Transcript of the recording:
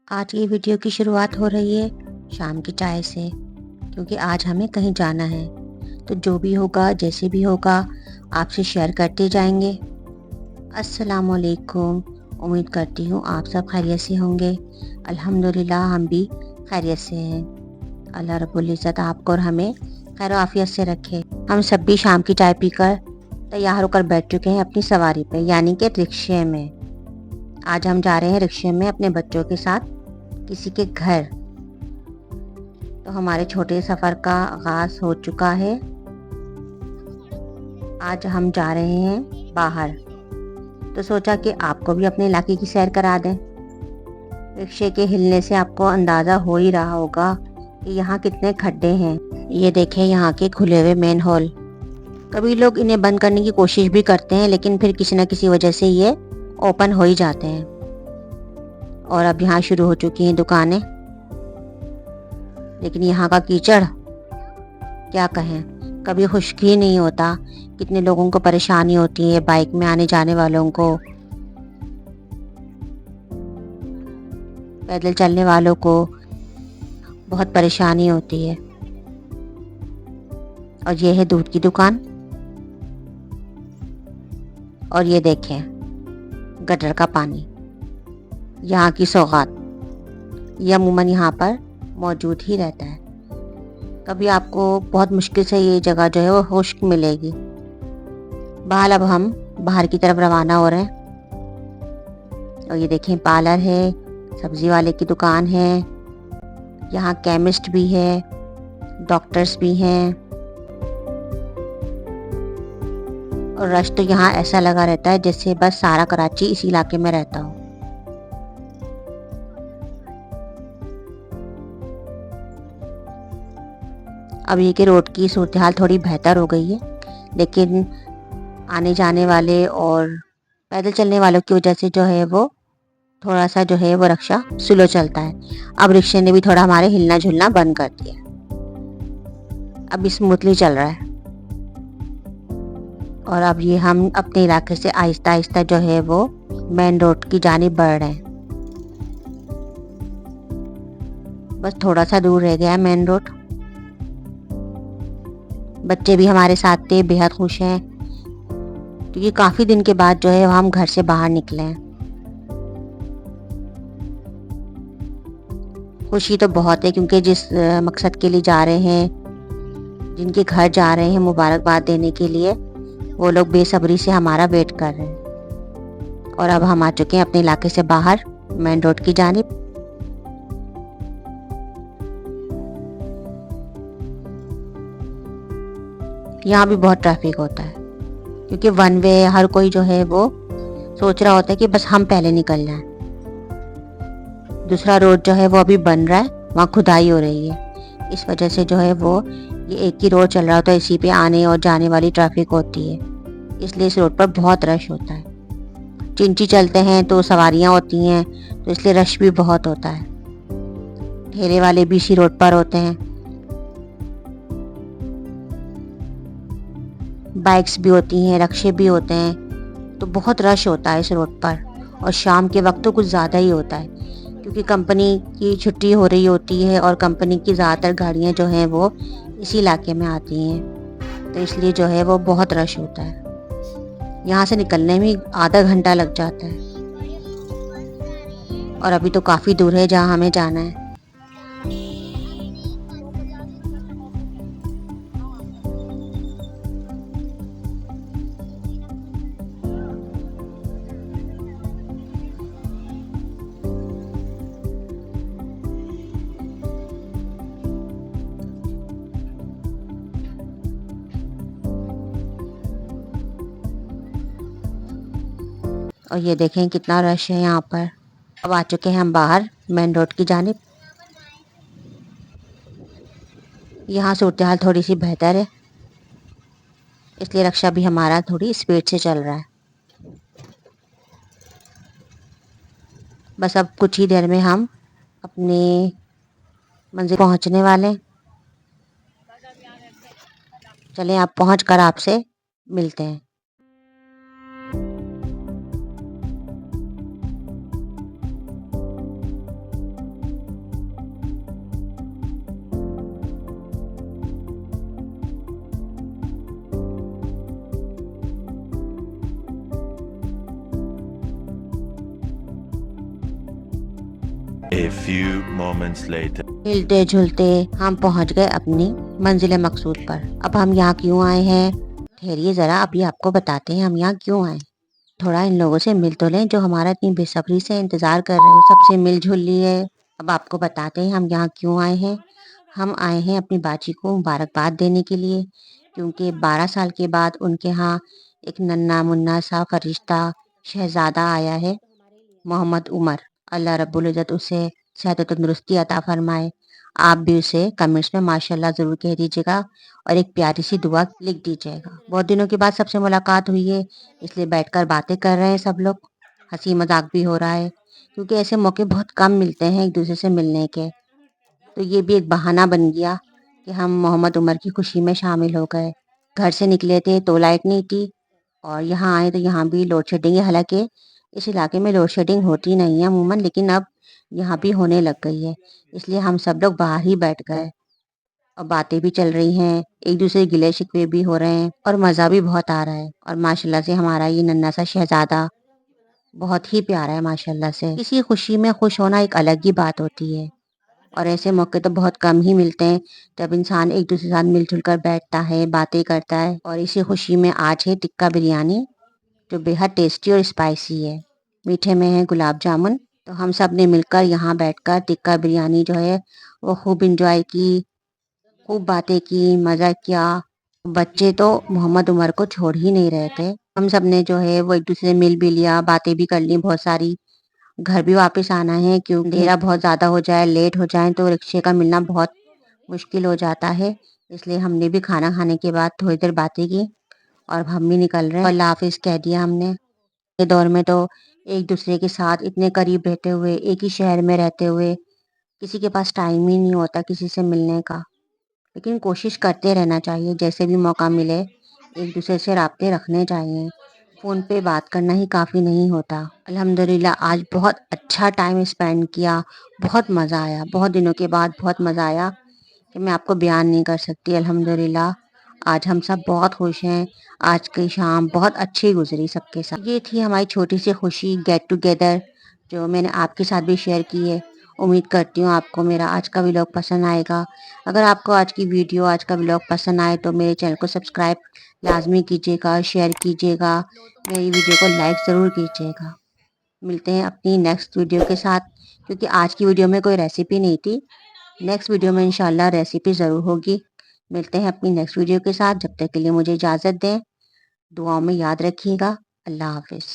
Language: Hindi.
आज ये वीडियो की शुरुआत हो रही है शाम की चाय से, क्योंकि आज हमें कहीं जाना है। तो जो भी होगा, जैसे भी होगा, आपसे शेयर करते जाएंगे। अस्सलामुअलैकुम। उम्मीद करती हूँ आप सब खैरियत से होंगे। अल्हम्दुलिल्लाह हम भी खैरियत से हैं। अल्लाह रब्बुल इज़्ज़त आपको और हमें खैर आफियत से रखे। हम सब भी शाम की चाय पीकर तैयार होकर बैठ चुके हैं अपनी सवारी पे, यानी कि रिक्शे में। आज हम जा रहे हैं रिक्शे में अपने बच्चों के साथ किसी के घर। तो हमारे छोटे सफ़र का आगाज़ हो चुका है। आज हम जा रहे हैं बाहर, तो सोचा कि आपको भी अपने इलाके की सैर करा दें। रिक्शे के हिलने से आपको अंदाज़ा हो ही रहा होगा कि यहाँ कितने खड्डे हैं। ये देखें यहाँ के खुले हुए मेन हॉल। कभी लोग इन्हें बंद करने की कोशिश भी करते हैं, लेकिन फिर किसी न किसी वजह से ये ओपन हो ही जाते हैं। और अब यहाँ शुरू हो चुकी हैं दुकानें, लेकिन यहाँ का कीचड़ क्या कहें, कभी खुश्क ही नहीं होता। कितने लोगों को परेशानी होती है, बाइक में आने जाने वालों को, पैदल चलने वालों को बहुत परेशानी होती है। और ये है दूध की दुकान, और ये देखें गटर का पानी, यहाँ की सौगात। ये अमूमन यहाँ पर मौजूद ही रहता है। कभी आपको बहुत मुश्किल से ये जगह जो है वो खुश्क मिलेगी। बहरहाल अब हम बाहर की तरफ रवाना हो रहे हैं। और ये देखें पार्लर है, सब्जी वाले की दुकान है, यहाँ केमिस्ट भी है, डॉक्टर्स भी हैं। और रश तो यहाँ ऐसा लगा रहता है जैसे बस सारा कराची इसी इलाके में रहता हो। अब ये कि रोड की सूरत हाल थोड़ी बेहतर हो गई है, लेकिन आने जाने वाले और पैदल चलने वालों की वजह से जो है वो थोड़ा सा जो है वो रिक्शा स्लो चलता है। अब रिक्शे ने भी थोड़ा हमारे हिलना झुलना बंद कर दिया, अब स्मूथली चल रहा है। और अब ये हम अपने इलाके से आहिस्ता आहिस्ता जो है वो मेन रोड की जानिब बढ़ रहे हैं। बस थोड़ा सा दूर रह गया है मेन रोड। बच्चे भी हमारे साथ थे, बेहद खुश हैं, क्योंकि काफ़ी दिन के बाद जो है हम घर से बाहर निकले हैं। खुशी तो बहुत है, क्योंकि जिस मकसद के लिए जा रहे हैं, जिनके घर जा रहे हैं मुबारकबाद देने के लिए, वो लोग बेसब्री से हमारा वेट कर रहे हैं। और अब हम आ चुके हैं अपने इलाके से बाहर मेन रोड की जानिब। यहाँ भी बहुत ट्रैफिक होता है, क्योंकि वन वे हर कोई जो है वो सोच रहा होता है कि बस हम पहले निकल जाएं। दूसरा रोड जो है वो अभी बन रहा है, वहाँ खुदाई हो रही है। इस वजह से जो है वो ये एक ही रोड चल रहा होता है, इसी पे आने और जाने वाली ट्रैफिक होती है, इसलिए इस रोड पर बहुत रश होता है। चिंची चलते हैं तो सवारियाँ होती हैं, तो इसलिए रश भी बहुत होता है। ठेले वाले भी इसी रोड पर होते हैं, बाइक्स भी होती हैं, रक्शे भी होते हैं, तो बहुत रश होता है इस रोड पर। और शाम के वक्त तो कुछ ज़्यादा ही होता है, क्योंकि कंपनी की छुट्टी हो रही होती है और कंपनी की ज़्यादातर गाड़ियाँ जो हैं वो इसी इलाके में आती हैं, तो इसलिए जो है वो बहुत रश होता है। यहाँ से निकलने में आधा घंटा लग जाता है, और अभी तो काफ़ी दूर है जहाँ हमें जाना है। और ये देखें कितना रश है यहाँ पर। अब आ चुके हैं हम बाहर मेन रोड की जानिब। यहाँ सूरत हाल थोड़ी सी बेहतर है, इसलिए रिक्शा भी हमारा थोड़ी स्पीड से चल रहा है। बस अब कुछ ही देर में हम अपनी मंजिल पहुँचने वाले हैं। चलें आप पहुँच कर आपसे मिलते हैं। A few moments later. हिलते झुलते हम पहुंच गए अपनी मंजिल मकसूद पर। अब हम यहाँ क्यों आए हैं? ठहरिए ज़रा, अभी आपको बताते हैं हम यहाँ क्यों आए। थोड़ा इन लोगों से मिल तो लें जो हमारा इतनी बेसब्री से इंतज़ार कर रहे हो। सबसे मिल जुल लिए। अब आपको बताते हैं हम यहाँ क्यों आए हैं। हम आए हैं अपनी बाजी को मुबारकबाद देने के लिए, क्योंकि 12 साल के बाद उनके यहाँ एक नन्ना मुन्ना सा फरिश्ता शहजादा आया है, मोहम्मद उमर। अल्लाह रब्बुल इज़्ज़त उसे सेहत और तंदुरुस्ती अता फ़रमाए। आप भी उसे कमेंट्स में माशाल्लाह ज़रूर कह दीजिएगा और एक प्यारी सी दुआ लिख दीजिएगा। बहुत दिनों के बाद सबसे मुलाकात हुई है, इसलिए बैठकर बातें कर रहे हैं सब लोग। हँसी मज़ाक भी हो रहा है, क्योंकि ऐसे मौके बहुत कम मिलते हैं एक दूसरे से मिलने के। तो ये भी एक बहाना बन गया कि हम मोहम्मद उमर की खुशी में शामिल हो गए। घर से निकले थे तो लाइट नहीं थी, और यहाँ आए तो यहाँ भी लोड शेडिंग है। हालांकि इस इलाके में लोड शेडिंग होती नहीं है अमूमन, लेकिन अब यहाँ भी होने लग गई है। इसलिए हम सब लोग बाहर ही बैठ गए और बातें भी चल रही हैं, एक दूसरे के गिले शिकवे भी हो रहे हैं और मज़ा भी बहुत आ रहा है। और माशाल्लाह से हमारा ये नन्हा सा शहजादा बहुत ही प्यारा है माशाल्लाह से। किसी खुशी में खुश होना एक अलग ही बात होती है, और ऐसे मौके तो बहुत कम ही मिलते हैं जब इंसान एक दूसरे के साथ मिलजुल कर बैठता है, बातें करता है। और इसी खुशी में आज है टिक्का बिरयानी, जो बेहद टेस्टी और स्पाइसी है। मीठे में है गुलाब जामुन। तो हम सब ने मिलकर यहाँ बैठकर टिक्का बिरयानी जो है वो खूब इंजॉय की, खूब बातें की, मज़ा किया। बच्चे तो मोहम्मद उमर को छोड़ ही नहीं रहे थे। हम सब ने जो है वो एक दूसरे से मिल भी लिया, बातें भी कर ली बहुत सारी। घर भी वापस आना है, क्योंकि अंधेरा बहुत ज़्यादा हो जाए, लेट हो जाए तो रिक्शे का मिलना बहुत मुश्किल हो जाता है। इसलिए हमने भी खाना खाने के बाद थोड़ी देर बातें की और अब हम भी निकल रहे हैं। अल्लाह हाफिज़ कह दिया हमने। ये दौर में तो एक दूसरे के साथ इतने करीब रहते हुए, एक ही शहर में रहते हुए, किसी के पास टाइम ही नहीं होता किसी से मिलने का। लेकिन कोशिश करते रहना चाहिए, जैसे भी मौका मिले एक दूसरे से राब्ते रखने चाहिए। फ़ोन पे बात करना ही काफ़ी नहीं होता। अल्हम्दुलिल्लाह आज बहुत अच्छा टाइम स्पेंड किया, बहुत मज़ा आया। बहुत दिनों के बाद बहुत मज़ा आया कि मैं आपको बयान नहीं कर सकती। अल्हम्दुलिल्लाह आज हम सब बहुत खुश हैं। आज की शाम बहुत अच्छी गुजरी सबके साथ। ये थी हमारी छोटी सी खुशी, गेट टुगेदर, जो मैंने आपके साथ भी शेयर की है। उम्मीद करती हूँ आपको मेरा आज का व्लॉग पसंद आएगा। अगर आपको आज की वीडियो, आज का व्लॉग पसंद आए तो मेरे चैनल को सब्सक्राइब लाजमी कीजिएगा, शेयर कीजिएगा, मेरी वीडियो को लाइक ज़रूर कीजिएगा। मिलते हैं अपनी नेक्स्ट वीडियो के साथ, क्योंकि आज की वीडियो में कोई रेसिपी नहीं थी। नेक्स्ट वीडियो में इंशाल्लाह रेसिपी ज़रूर होगी। मिलते हैं अपनी नेक्स्ट वीडियो के साथ। जब तक के लिए मुझे इजाज़त दें। दुआओं में याद रखिएगा। अल्लाह हाफिज़।